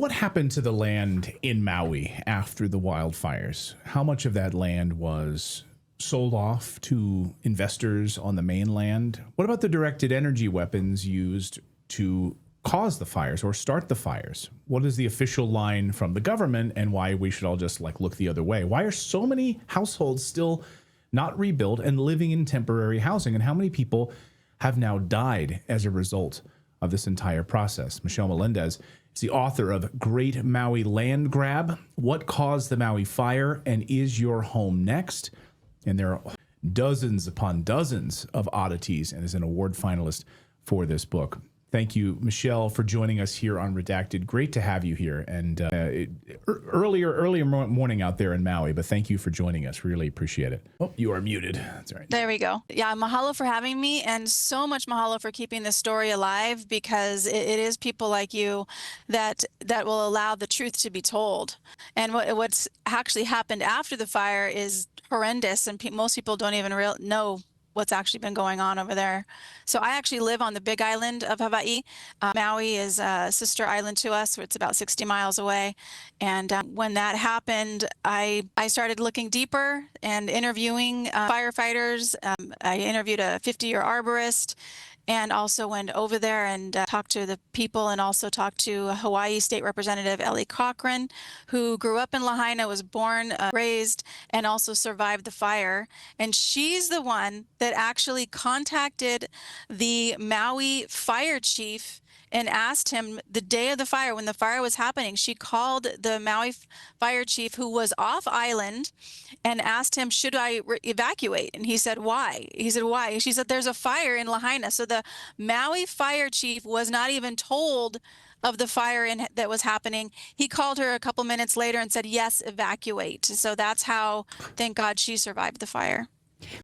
what happened to the land in Maui after the wildfires? How much of that land was sold off to investors on the mainland? What about the directed energy weapons used to cause the fires or start the fires? What is the official line from the government, and why we should all just look the other way? Why are so many households still not rebuilt and living in temporary housing? And how many people have now died as a result of this entire process? Michelle Melendez is the author of Great Maui Land Grab: What Caused the Maui Fire, and Is Your Home Next? And there are dozens upon dozens of oddities, and is an award finalist for this book. Thank you, Michelle, for joining us here on Redacted. Great to have you here. And earlier morning out there in Maui, but thank you for joining us. Really appreciate it. Oh, you are muted. That's all right. There we go. Yeah, mahalo for having me, and so much mahalo for keeping this story alive, because it is people like you that will allow the truth to be told. And what's actually happened after the fire is horrendous, and most people don't even know what's actually been going on over there. So I actually live on the big island of Hawaii. Maui is a sister island to us, where it's about 60 miles away. And when that happened, I started looking deeper and interviewing firefighters. I interviewed a 50-year arborist, and also went over there and talked to the people, and also talked to Hawaii State Representative Ellie Cochran, who grew up in Lahaina, was born, raised, and also survived the fire. And she's the one that actually contacted the Maui fire chief and asked him the day of the fire, when the fire was happening. She called the Maui fire chief, who was off island, and asked him, should I evacuate? And he said, why? He said, why? She said, there's a fire in Lahaina. So the Maui fire chief was not even told of the fire that was happening. He called her a couple minutes later and said, yes, evacuate. So that's how, thank God, she survived the fire.